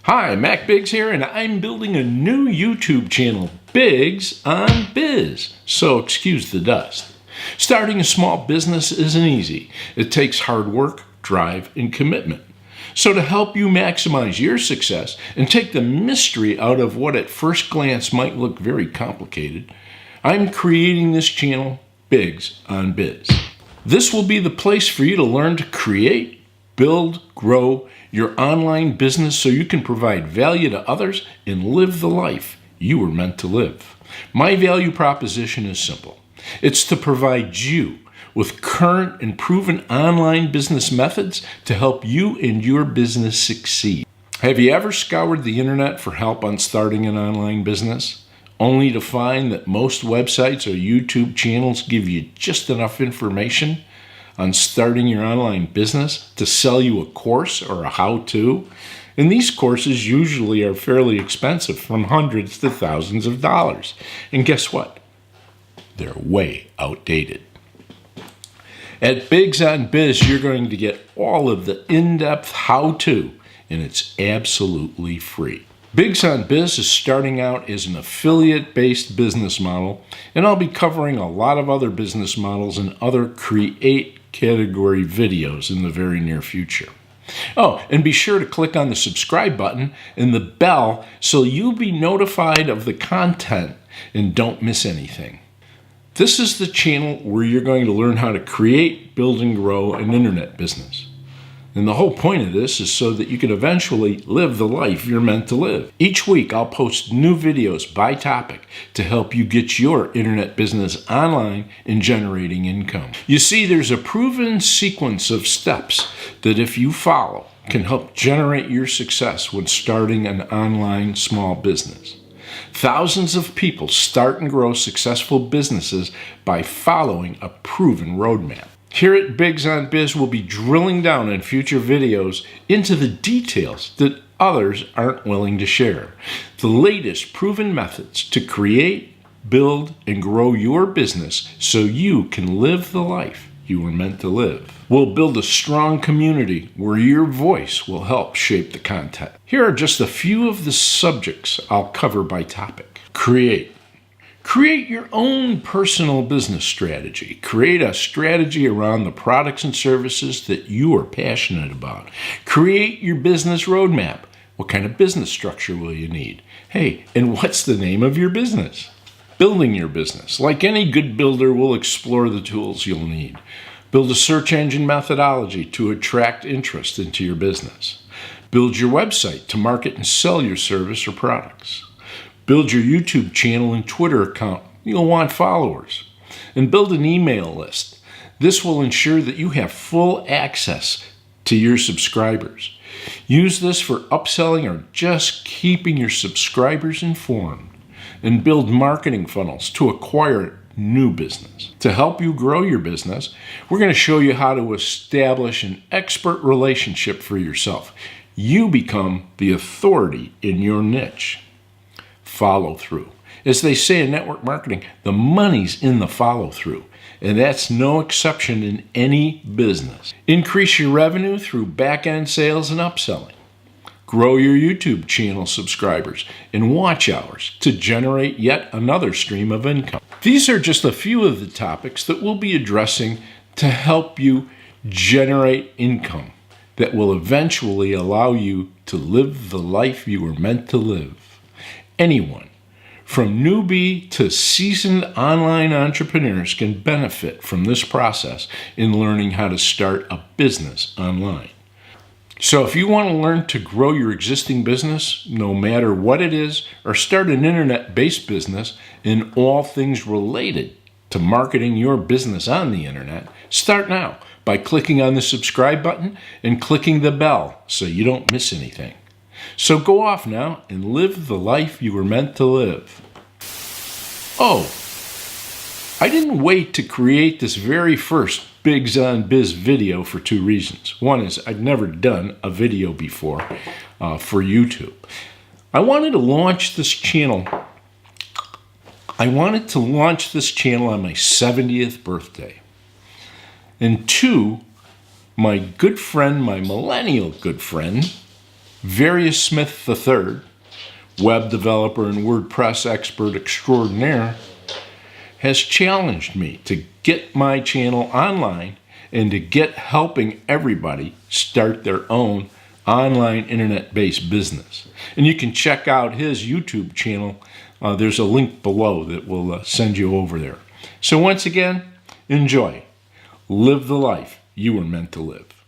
Hi, Mac Biggs here, and I'm building a new YouTube channel, Biggs on Biz, so excuse the dust. Starting a small business isn't easy. It takes hard work, drive, and commitment. So to help you maximize your success and take the mystery out of what at first glance might look very complicated, I'm creating this channel, Biggs on Biz. This will be the place for you to learn to create, build, grow your online business so you can provide value to others and live the life you were meant to live. My value proposition is simple. It's to provide you with current and proven online business methods to help you and your business succeed. Have you ever scoured the internet for help on starting an online business, only to find that most websites or YouTube channels give you just enough information on starting your online business to sell you a course or a how-to? And these courses usually are fairly expensive, from hundreds to thousands of dollars. And guess what? They're way outdated. At Biggs on Biz, you're going to get all of the in-depth how-to, and it's absolutely free. Biggs on Biz is starting out as an affiliate-based business model, and I'll be covering a lot of other business models and other create category videos in the very near future. Oh, and be sure to click on the subscribe button and the bell so you'll be notified of the content and don't miss anything. This is the channel where you're going to learn how to create, build, and grow an internet business. And the whole point of this is so that you can eventually live the life you're meant to live. Each week, I'll post new videos by topic to help you get your internet business online and generating income. You see, there's a proven sequence of steps that if you follow can help generate your success when starting an online small business. Thousands of people start and grow successful businesses by following a proven roadmap. Here at Biggs on Biz, we'll be drilling down in future videos into the details that others aren't willing to share. The latest proven methods to create, build, and grow your business so you can live the life you were meant to live. We'll build a strong community where your voice will help shape the content. Here are just a few of the subjects I'll cover by topic. Create your own personal business strategy. Create a strategy around the products and services that you are passionate about. Create your business roadmap. What kind of business structure will you need? Hey, and what's the name of your business? Building your business. Like any good builder, we'll explore the tools you'll need. Build a search engine methodology to attract interest into your business. Build your website to market and sell your service or products. Build your YouTube channel and Twitter account. You'll want followers. And build an email list. This will ensure that you have full access to your subscribers. Use this for upselling or just keeping your subscribers informed. And build marketing funnels to acquire new business. To help you grow your business, we're going to show you how to establish an expert relationship for yourself. You become the authority in your niche. Follow through. As they say in network marketing, the money's in the follow through, and that's no exception in any business. Increase your revenue through back-end sales and upselling. Grow your YouTube channel subscribers and watch hours to generate yet another stream of income. These are just a few of the topics that we'll be addressing to help you generate income that will eventually allow you to live the life you were meant to live. Anyone, from newbie to seasoned online entrepreneurs, can benefit from this process in learning how to start a business online. So if you want to learn to grow your existing business, no matter what it is, or start an internet-based business in all things related to marketing your business on the internet, start now by clicking on the subscribe button and clicking the bell so you don't miss anything. So go off now and live the life you were meant to live. Oh, I didn't wait to create this very first Biggs on Biz video for two reasons. One is I've never done a video before for YouTube. I wanted to launch this channel. On my 70th birthday. And two, my good friend, my millennial good friend, Various Smith III, web developer and WordPress expert extraordinaire, has challenged me to get my channel online and to get helping everybody start their own online internet-based business. And you can check out his YouTube channel. There's a link below that will send you over there. So once again, enjoy. Live the life you were meant to live.